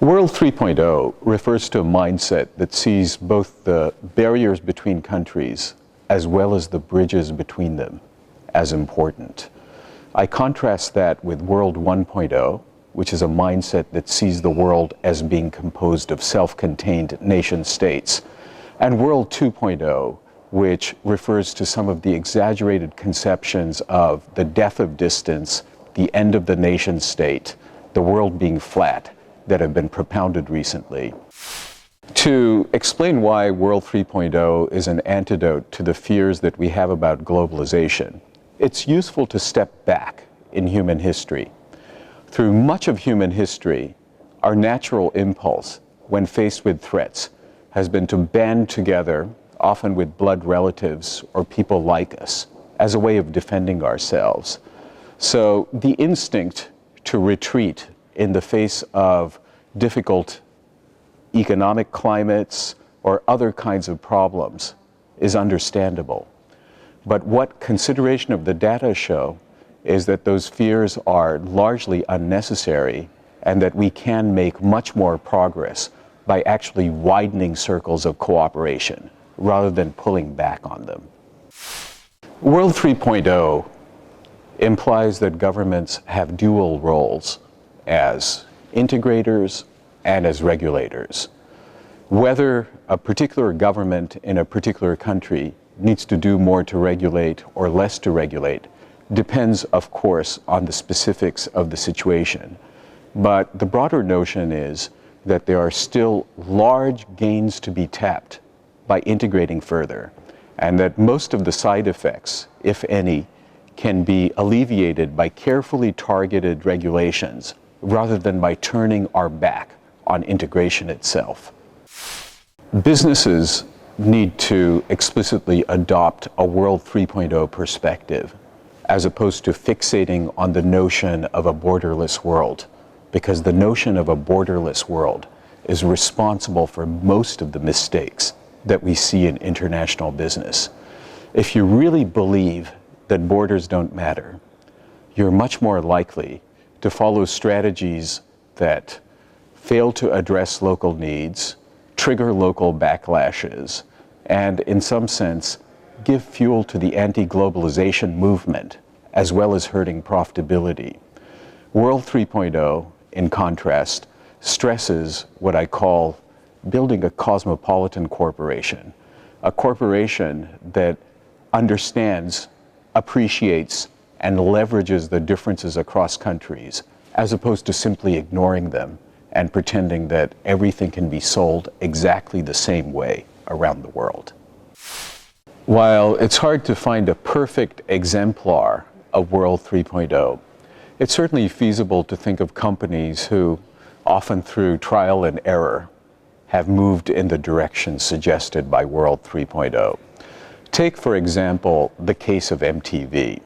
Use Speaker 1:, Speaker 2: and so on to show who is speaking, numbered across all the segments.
Speaker 1: World 3.0 refers to a mindset that sees both the barriers between countries as well as the bridges between them as important. I contrast that with World 1.0, which is a mindset that sees the world as being composed of self-contained nation states, and World 2.0, which refers to some of the exaggerated conceptions of the death of distance, the end of the nation state, the world being flat, that have been propounded recently. To explain why World 3.0 is an antidote to the fears that we have about globalization, it's useful to step back in human history. Through much of human history, our natural impulse, when faced with threats, has been to band together, often with blood relatives or people like us, as a way of defending ourselves. So the instinct to retreat in the face of difficult economic climates or other kinds of problems is understandable. But what consideration of the data show is that those fears are largely unnecessary and that we can make much more progress by actually widening circles of cooperation rather than pulling back on them. World 3.0 implies that governments have dual roles as integrators and as regulators. Whether a particular government in a particular country needs to do more to regulate or less to regulate depends, of course, on the specifics of the situation. But the broader notion is that there are still large gains to be tapped by integrating further, and that most of the side effects, if any, can be alleviated by carefully targeted regulations rather than by turning our back on integration itself. Businesses need to explicitly adopt a World 3.0 perspective as opposed to fixating on the notion of a borderless world, because the notion of a borderless world is responsible for most of the mistakes that we see in international business. If you really believe that borders don't matter, you're much more likely to follow strategies that fail to address local needs, trigger local backlashes, and in some sense, give fuel to the anti-globalization movement, as well as hurting profitability. World 3.0, in contrast, stresses what I call building a cosmopolitan corporation, a corporation that understands, appreciates, and leverages the differences across countries, as opposed to simply ignoring them and pretending that everything can be sold exactly the same way around the world. While it's hard to find a perfect exemplar of World 3.0, it's certainly feasible to think of companies who, often through trial and error, have moved in the direction suggested by World 3.0. Take, for example, the case of MTV.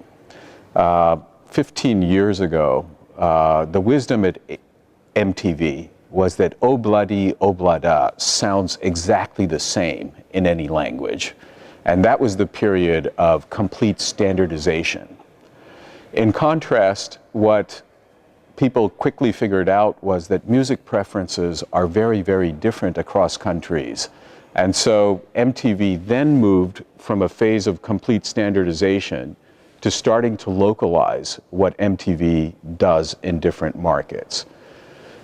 Speaker 1: 15 years ago, the wisdom at MTV was that obladi oblada sounds exactly the same in any language. And that was the period of complete standardization. In contrast, what people quickly figured out was that music preferences are very, very different across countries. And so MTV then moved from a phase of complete standardization to starting to localize what MTV does in different markets.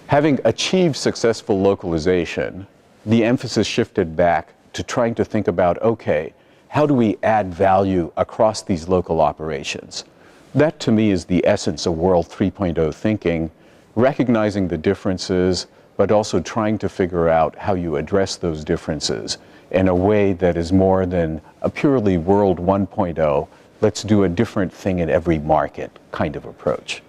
Speaker 1: Having achieved successful localization, the emphasis shifted back to trying to think about, okay, how do we add value across these local operations? That, to me, is the essence of World 3.0 thinking, recognizing the differences, but also trying to figure out how you address those differences in a way that is more than a purely World 1.0, let's do a different thing in every market kind of approach.